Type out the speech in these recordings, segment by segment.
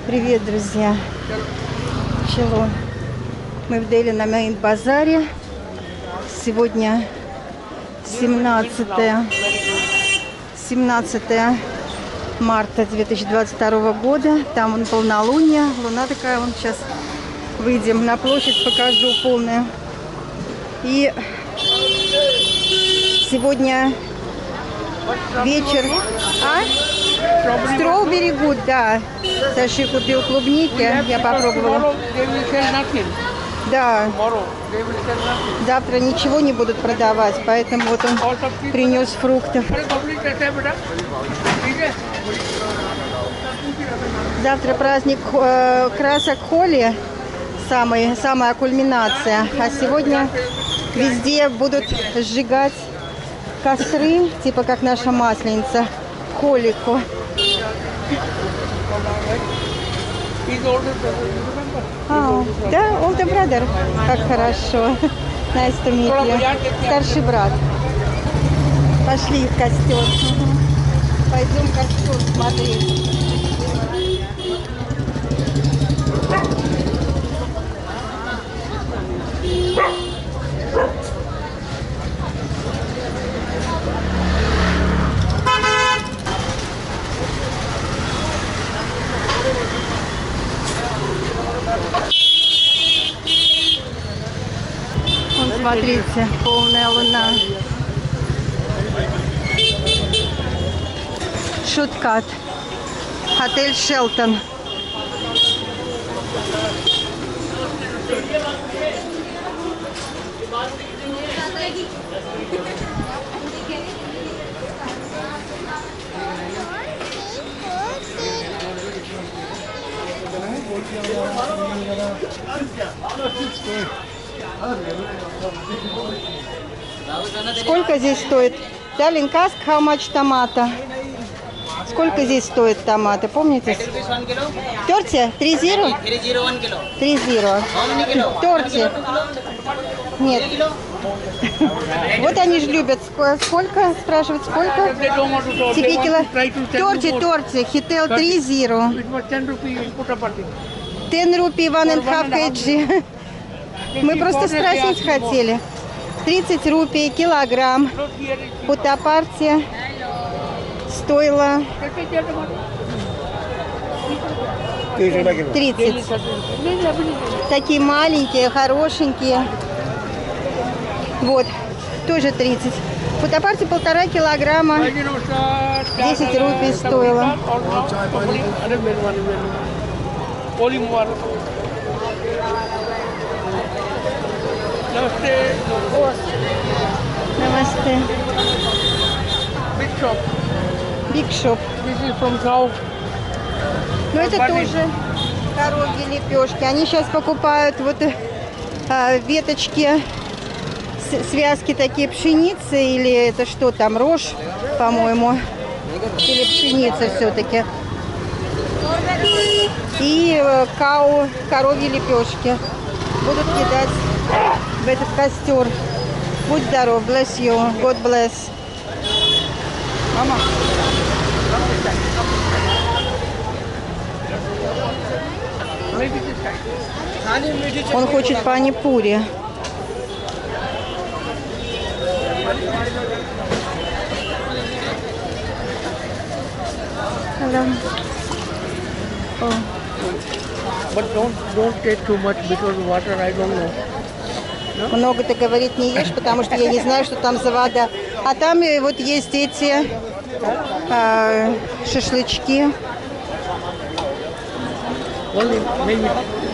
Привет, друзья! Чело. Мы в Дели на Мейн-базаре. Сегодня 17 марта 2022 года. Там вон полнолуние. Луна такая. Вон сейчас выйдем на площадь, покажу полную. И сегодня вечер. Strawberry good, да. Саши купил клубники, я попробовала. Да. Завтра ничего не будут продавать, поэтому вот он принес фруктов. Завтра праздник красок Холи, самая кульминация. А сегодня везде будут сжигать костры, типа как наша масленица, Холику. Да, older brother. Как хорошо. Nice to meet you. Старший брат. Пошли в костер. Пойдем костер смотреть. Вон, смотрите, полная луна. Шуткат. Отель Шелтон. Сколько здесь стоит? Darling, ask how much tomato? Сколько здесь стоит томаты, помните? 30? 30? 30. 30. Нет. Вот они же любят. Сколько? Спрашивают, сколько? Тебе кило? Торти. Хител 30. 10 рупий, 1,5 kg. Мы просто спросить хотели. 30 рупий килограмм. Путапарти стоила 30. Такие маленькие, хорошенькие. Вот, тоже 30. Путапарти 1,5 килограмма. 10 рупий стоило. Намасте. Big Shop. Ну это тоже коровьи лепешки. Они сейчас покупают вот веточки, связки такие пшеницы, или это что там, рожь, по-моему, или пшеница все-таки. И коровьи лепешки будут кидать в этот костер. Будь здоров, bless you, God bless. Мама. Он хочет пани-пури. But don't take too much because water I don't know. Много ты говорить не ешь, потому что я не знаю, что там за вода. А там вот есть эти шашлычки. Maybe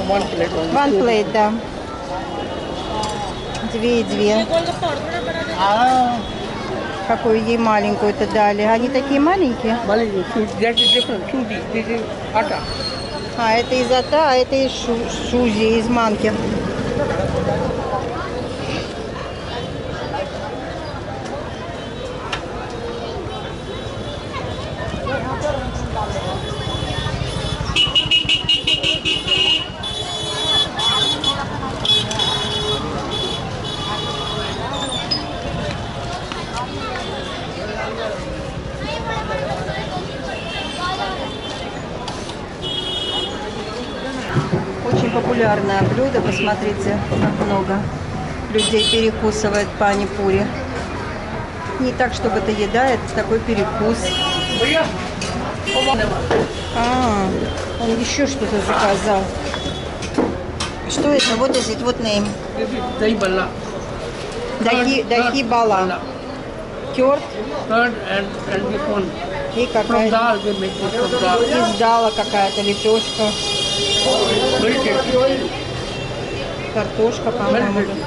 one plate. One plate, да. 2 и 2. Какую ей маленькую-то дали. Они такие маленькие? Маленькие. That is different. Suji. This is atta. А, это из ата, а это из шузи, из манки. популярное блюдо. Посмотрите, как много людей перекусывает пани-пури. Не так, чтобы это еда, это такой перекус. Он еще что-то заказал. Что это? Вот is it? What name? Dahi balla. Дахи бала. Curd Curd and this one. и From какая-то dal, they make it from dal. из дала какая-то лепешка. Very tasty. Картошка, по-моему. Very tasty.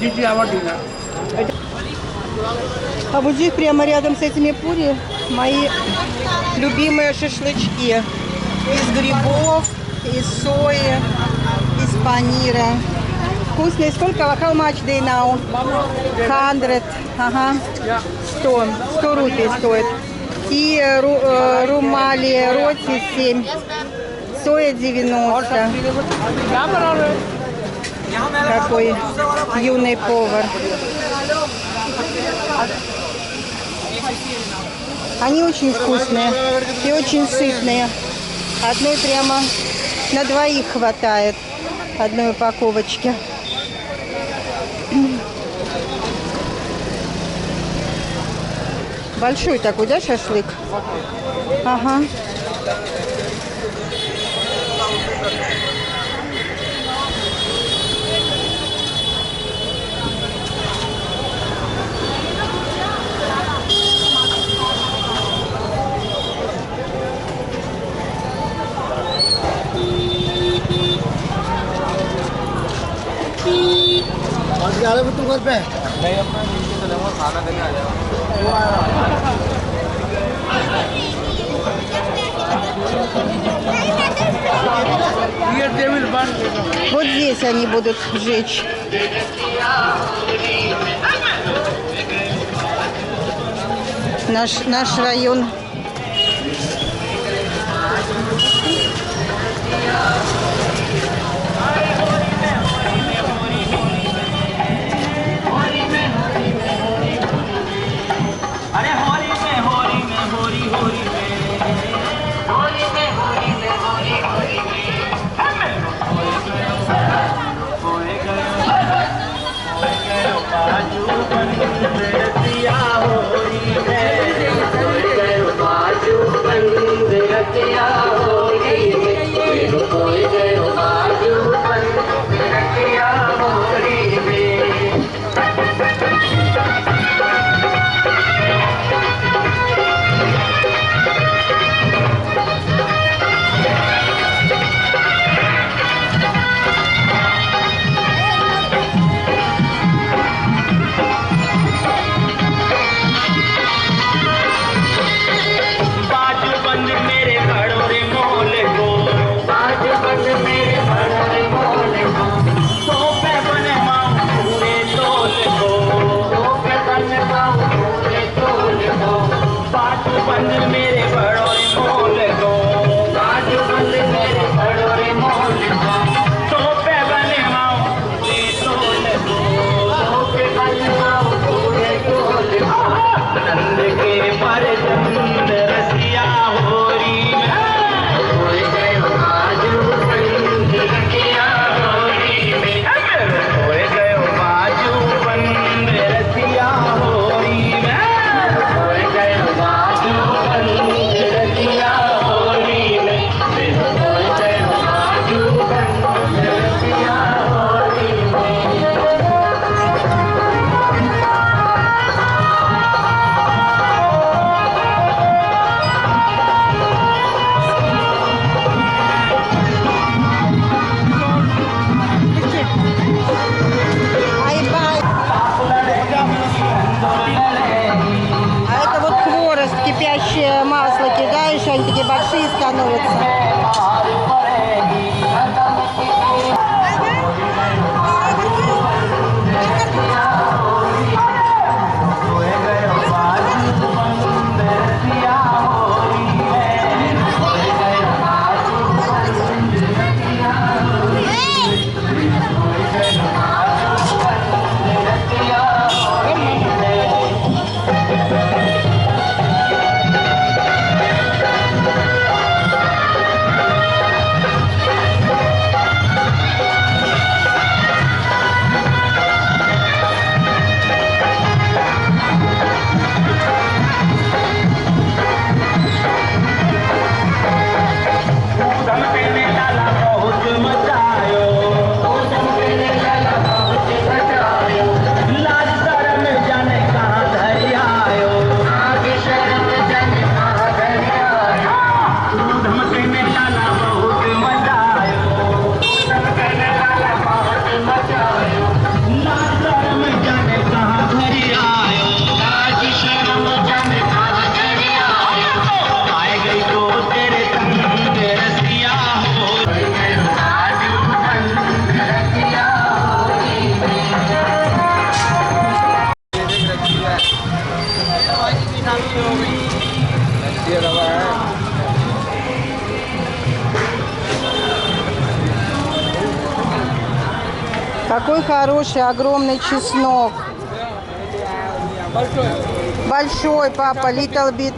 This is our dinner. А вот здесь прямо рядом с этими пури мои любимые шашлычки. Из грибов, из сои, из панира. Вкусные. Сколько? How much they now? 100. Ага. 100 рупий стоит. И румали роти 7. Соя 90. Какой юный повар. Они очень вкусные и очень сытные. Одной прямо на двоих хватает. Одной упаковочки. Большой такой, да, шашлык? Ага. तुम घर पे नहीं अपना नीचे चले वो खाना देने आ जाओ। Вот здесь они будут жечь. Наш район. Масло кидаешь, они такие большие становятся. ये रवा है Какой хороший, огромный чеснок. Большой, папа, little bit.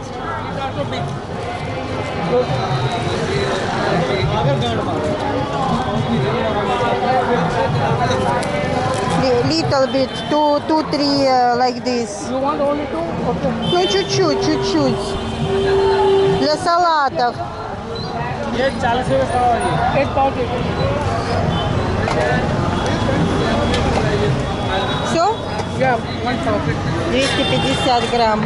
Little bit, two, three, like this. You want only two? Okay. Ну, чуть-чуть, чуть-чуть. Для салатов. ये 40 रुपए का है एक पाव दे Все? या 1 पाव 250 грамм.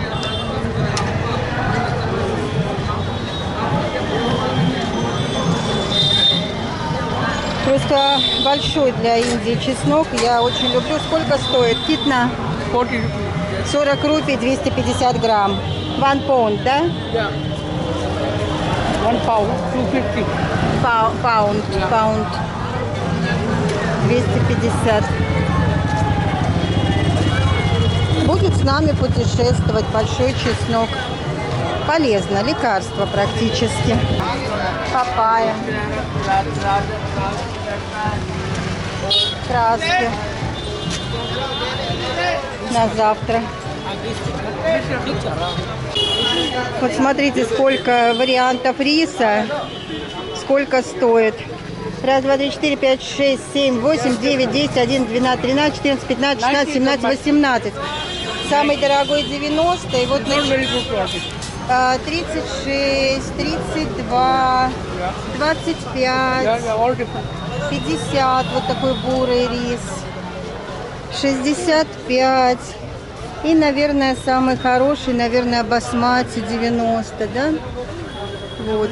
Просто большой для Индии чеснок. Я очень люблю. Сколько стоит? Китна? 40 रुपए 40 рупий, 250 грамм. One pound, да? या 1 पाव 250 Паунд. 250. Будет с нами путешествовать большой чеснок. Полезно, лекарство практически. Папайя. Краски. На завтра. Вот смотрите, сколько вариантов риса. Сколько стоит. Раз, два, три, четыре, пять, шесть, семь, восемь, девять, 10, 11, 12, 13, 14, 15, 16, 17, 18. Самый дорогой 90. И вот 36, 32, 25, 50. Вот такой бурый рис. 65. И, наверное, самый хороший, наверное, басмати 90, да? Вот.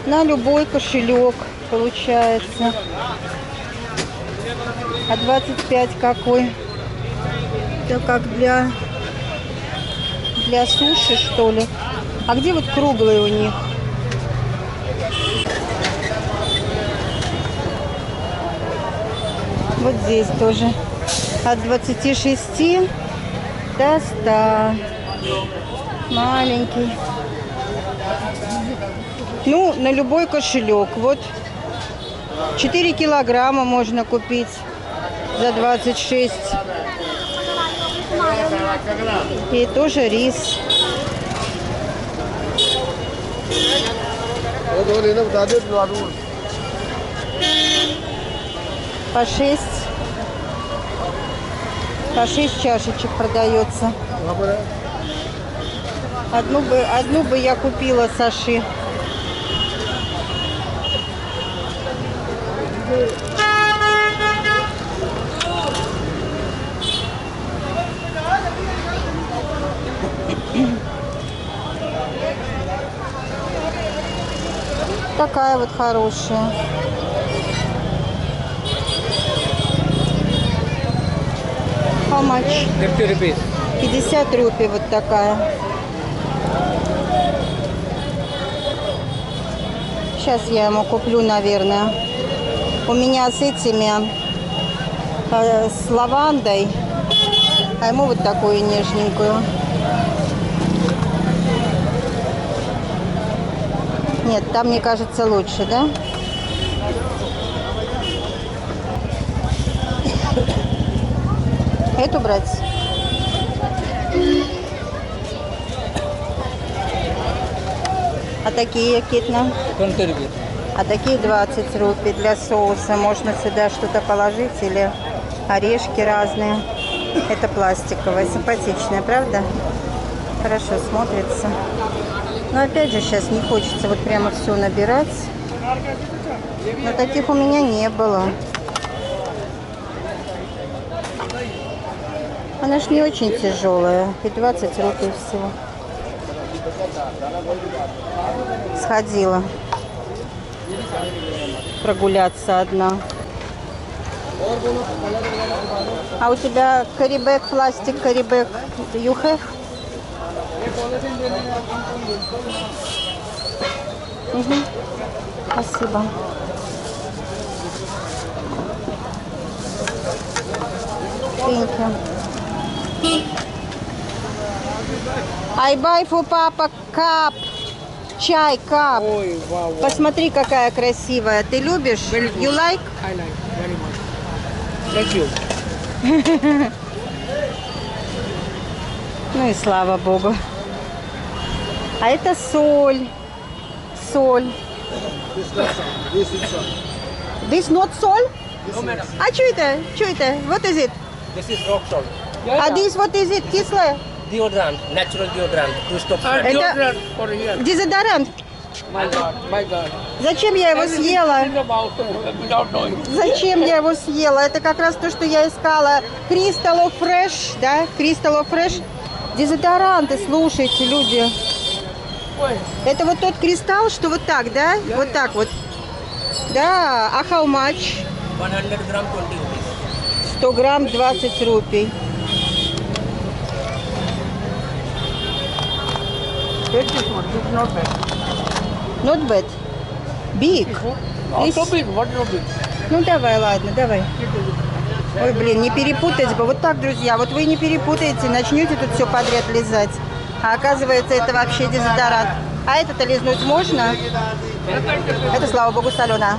На любой кошелек получается. А 25 какой? Это как для суши, что ли? А где вот круглые у них? Вот здесь тоже. От 26 до 100. Маленький. Ну, на любой кошелек. Вот 4 килограмма можно купить за 26. И тоже рис. По 6. По 6 чашечек продается. Одну бы я купила саши. Такая вот хорошая. How much? 50 rupees. 50 рупий вот такая. Сейчас я ему куплю, наверное. У меня с этими, с лавандой, а ему вот такую нежненькую. Нет, там, мне кажется, лучше, да? Эту брать? А такие, Китна? 20 rupees. А такие 20 рупий для соуса. Можно сюда что-то положить или орешки разные. Это пластиковая, симпатичная, правда? Хорошо смотрится. Но опять же сейчас не хочется вот прямо все набирать. Но таких у меня не было. Она ж не очень тяжелая. И 20 рупий всего. Сходила прогуляться одна. А у тебя карибек, пластик, карибек, you have? Угу. Спасибо. Thank you. I buy for Papa cup. Чай, cup. Oh, wow, wow. Посмотри, какая красивая. Ты любишь? Very good. You like? I like very much. Thank you. Ну и слава богу. А это соль. Соль. This not соль? No, madam. А что это? Что это? What is it? This is rock salt. А this what is it? Кислое? Deodorant, natural deodorant to stop sweat. Это- Deodorant for here. Дезодорант. My God, my God. Зачем я его съела? Think about without knowing. Зачем я его съела? Это как раз то, что я искала. Crystal of Fresh, да? Crystal of Fresh. Дезодоранты, слушайте, люди. Ой, Это вот тот кристалл, что вот так, да? Вот так вот. Да, а how much? 100 gram, 20 rupees. 100 грамм, 20 рупий. take this one. This is not bad. Not bad. Big. Not so This- big. What so big? Ну, давай, ладно, давай. Ой, блин, не перепутать бы. Вот так, друзья, вот вы не перепутаете, начнете тут все подряд лизать. А оказывается, это вообще дезодорант. А это-то лизнуть можно? Это, слава богу, солено.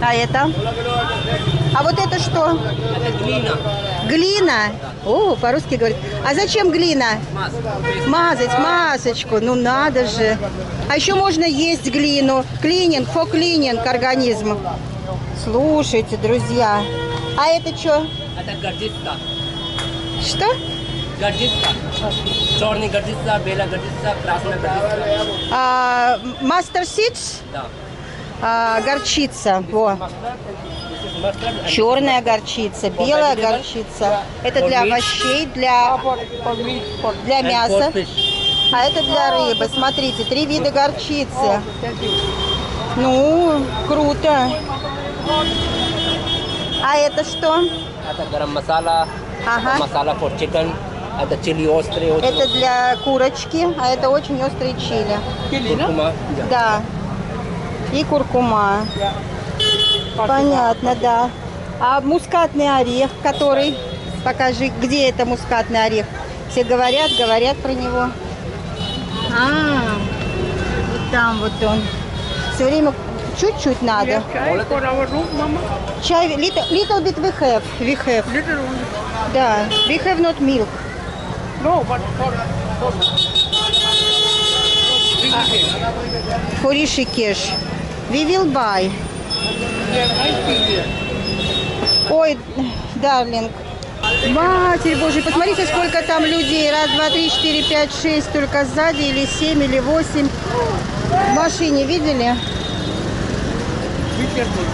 А это? А вот это что? Это глина. Глина. О, по-русски говорит. А зачем глина? Mask. Мазать масочку. Ну надо же. А еще можно есть глину. Клининг, клининг организма. Слушайте, друзья. А это что? Это горчица. Что? Горчица. Черный горчица, белая горчица, красная горчица. Мастер сидс? Да. Горчица. Во. This is mustard. Черная горчица, белая горчица. Это для овощей, для For meat, for для And мяса. for fish. А это для рыбы. Смотрите, 3 вида горчицы. thank you. Ну, круто. А это что? Это garam masala. Ага. Masala for chicken. Это чили острый. Это для курочки, а это очень острый чили. Chili, no? Куркума. Да. И куркума. Понятно, да. А мускатный орех, который... Покажи, где это мускатный орех. Все говорят про него. Вот там вот он. Все время чуть-чуть We надо. have chai for our room, Mama. Чай, little bit we have. Little only. Да, we have not milk. No, but for For Rishikesh. We will buy. we have nice tea here. Ой, дарлинг. Матерь Божья, посмотрите, сколько там людей. Раз, два, три, четыре, пять, шесть. Только сзади, или 7, или 8. В машине видели? Be careful.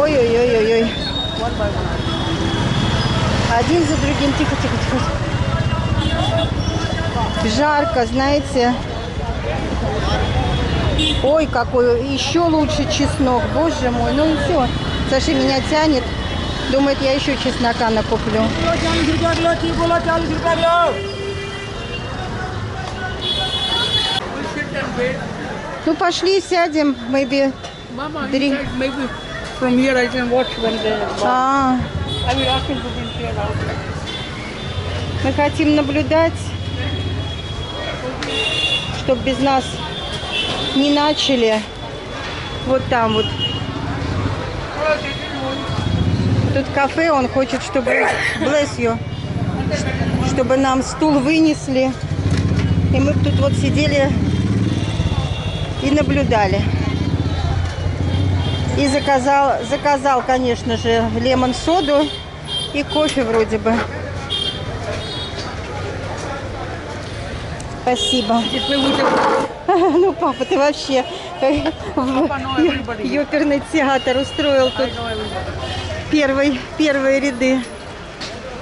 Ой-ой-ой-ой-ой. One by one. Один за другим. Тихо, тихо, тихо. Жарко, знаете. Ой, какой еще лучше чеснок. Боже мой, ну и все. Саша меня тянет. Думает, я еще чеснока накуплю. We sit and wait. Ну пошли, сядем, maybe. Mama, Three. he said maybe from here I can watch when they walk. А, I will ask him to be here out. мы хотим наблюдать, чтобы без нас не начали. Вот там вот. Тут кафе, он хочет, чтобы, bless you, чтобы нам стул вынесли. И мы тут вот сидели и наблюдали. И заказал, конечно же, лемон-соду и кофе вроде бы. Спасибо. If we would Ну, папа, ты вообще ёперный театр устроил тут. Первые ряды.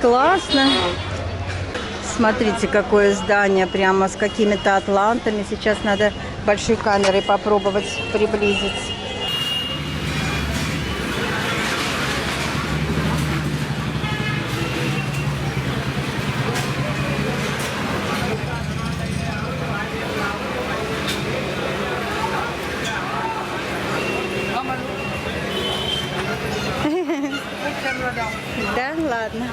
Классно. Смотрите, какое здание, прямо с какими-то атлантами. Сейчас надо большой камерой попробовать приблизить. Да, ладно.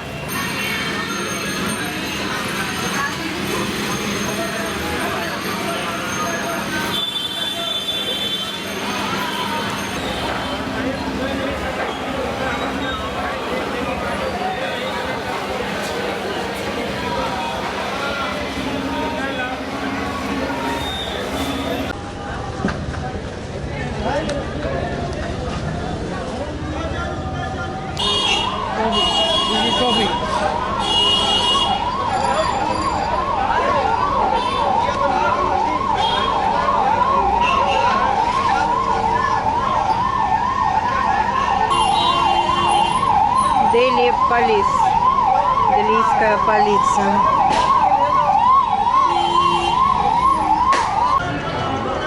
Полис. Делийская полиция.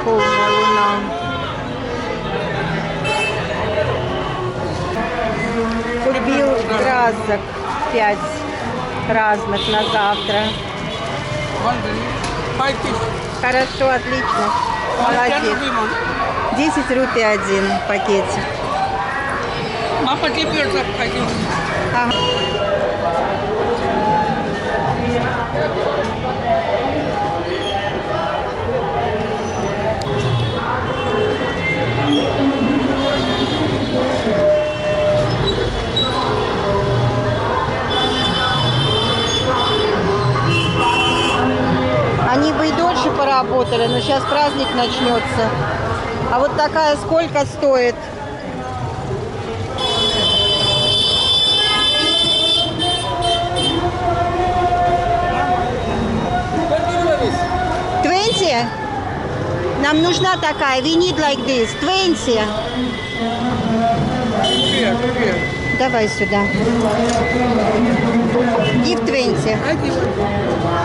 Полная луна. Купил красок 5 разных на завтра. 5 fish. Хорошо, отлично. 10 Молодец. rupee one. 10 рупий один пакетик. Mama, keep yourself. I give. Ага. Они бы и дольше поработали, но сейчас праздник начнется. А вот такая сколько стоит? $20? Нам нужна такая. We need like this. 20. Here, here. Давай сюда. Give 20. I give.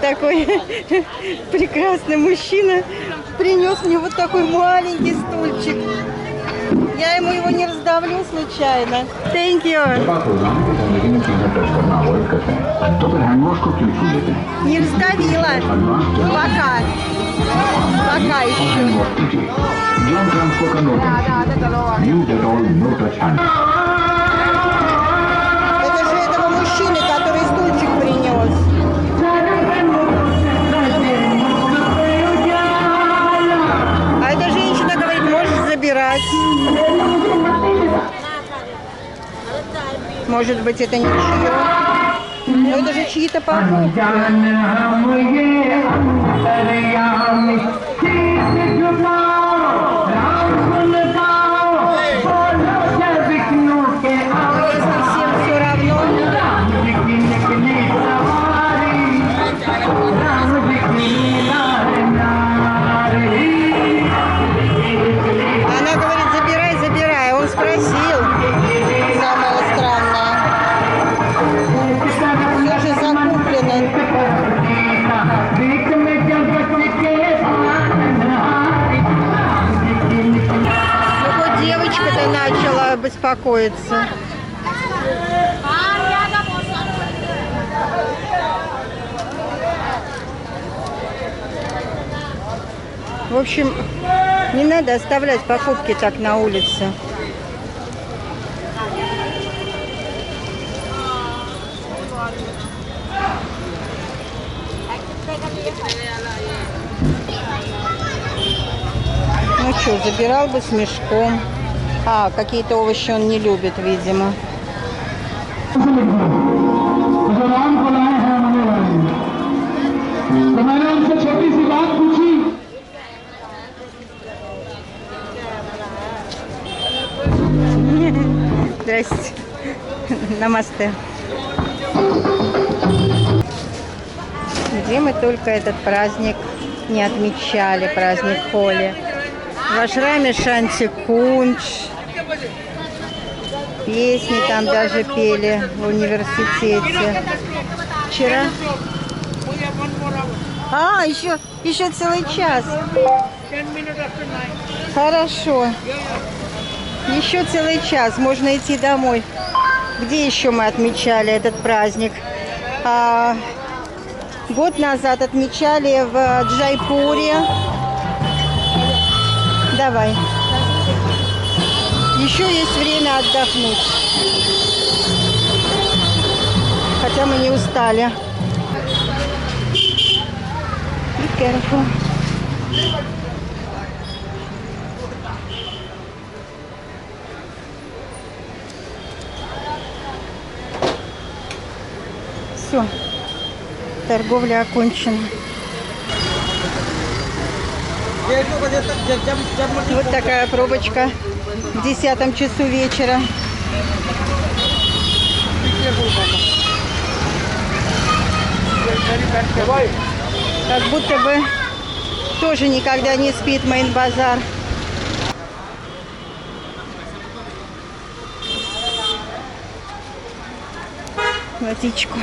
Такой прекрасный мужчина принес мне вот такой маленький стульчик. Я ему его не раздавлю случайно. Thank you. Не раздавила. Пока. Пока еще. Это же этого мужчины, который стульчик принес. А эта женщина говорит, можешь забирать. Может быть, это не чье. Но это же чьи-то покупки. Если всем все равно. Она говорит, забирай, забирай. Он спросил. Самое странное. Все же закуплено. Ну хоть девочка-то начала беспокоиться. В общем, не надо оставлять покупки так на улице. Ну что, забирал бы с мешком. А, какие-то овощи он не любит, видимо. Здрасте. Намасте. Где мы только этот праздник не отмечали, праздник Холи. В ашраме Шанти-Кундж. Песни там даже пели в университете. Вчера. А, еще целый час. Хорошо. Еще целый час. Можно идти домой. Где еще мы отмечали этот праздник? Год назад отмечали в Джайпуре. Давай. Еще есть время отдохнуть. Хотя мы не устали. Be careful. Все. Торговля окончена. Вот такая пробочка в 10 часу вечера. Как будто бы тоже никогда не спит Мейн-базар. Водичку.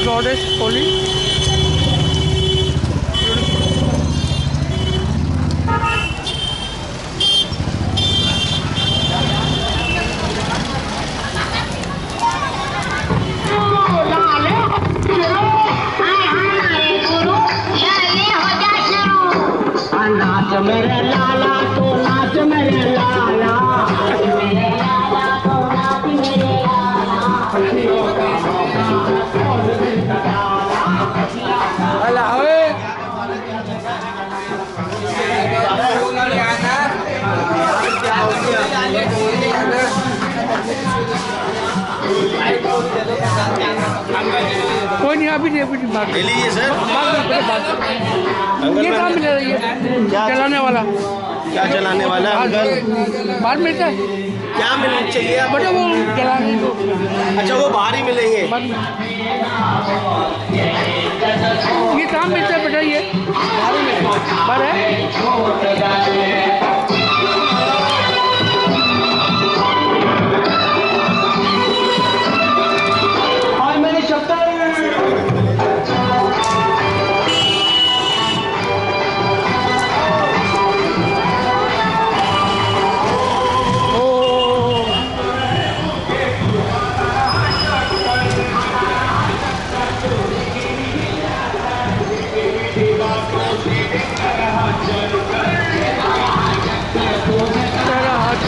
goddess holy. नाच मेरे लाला तो नाच मेरे लाला, मेरे लाला तो नाच मेरे कोई नहीं, अभी नहीं बात ले लीजिए सर। ये काम मिल रही है चलाने वाला। क्या चलाने वाला है अंकल? बाहर मिलता है क्या मिलना चाहिए आपको? बेटा, वो चलाने को अच्छा, वो बाहर ही मिलेंगे। बाहर में। ये काम मिलता है बेटा, ये बाहर है। और मेरे चप्पल तेरा हाथ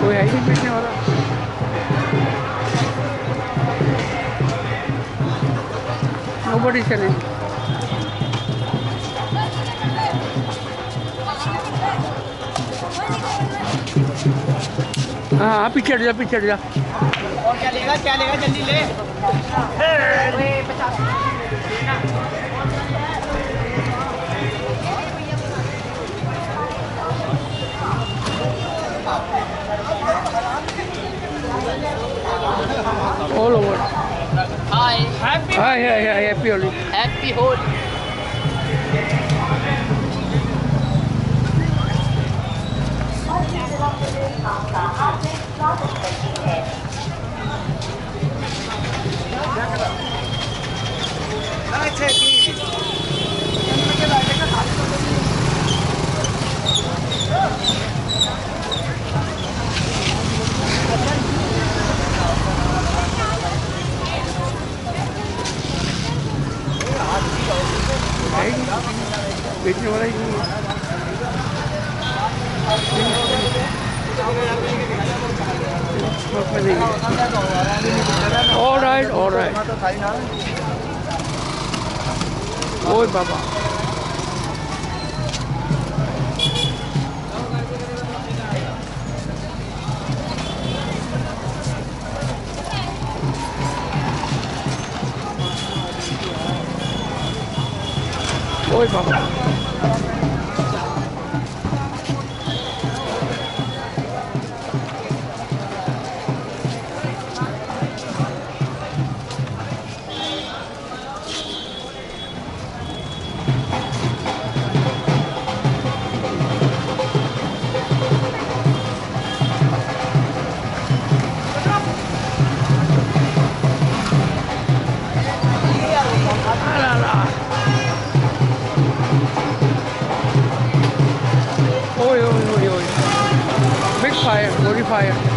कोई है ही नहीं पीछने वाला। Nobody selling. हाँ, पीछे हट जा, पीछे हट जा। और क्या लेगा जल्दी ले। All over. Hi. Happy Happy Holi. Happy Holi. बेचने वाला ही नहीं है। All right, all right. ओए बाबा, ओए बाबा। fire.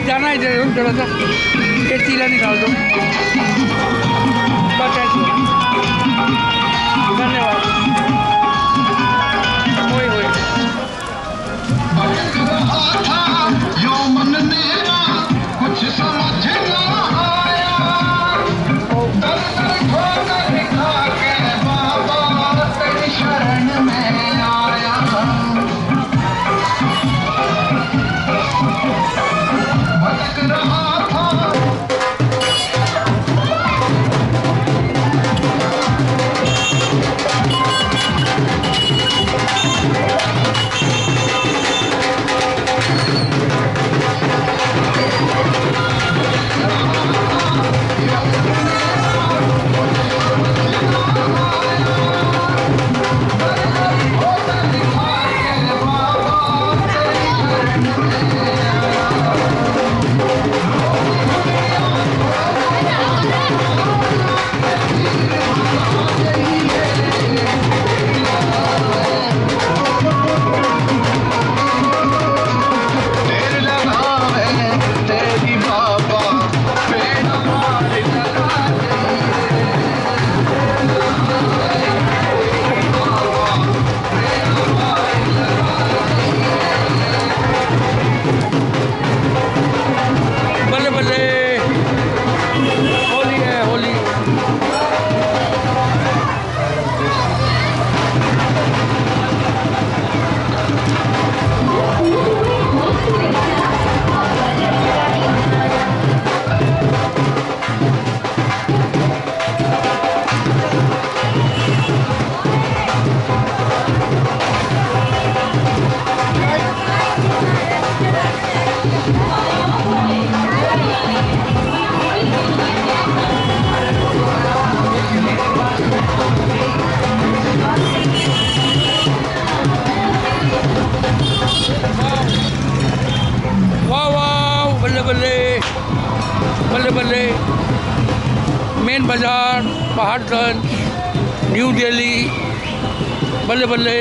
जाना है जरूर थोड़ा सा ये चीला निकाल दो बस ऐसे धन्यवाद होए होए कुछ समझ ना आया के बाबा तेरी शरण में आया भटक रहा था बल्ले बल्ले मेन बाजार पहाड़गंज न्यू दिल्ली बल्ले बल्ले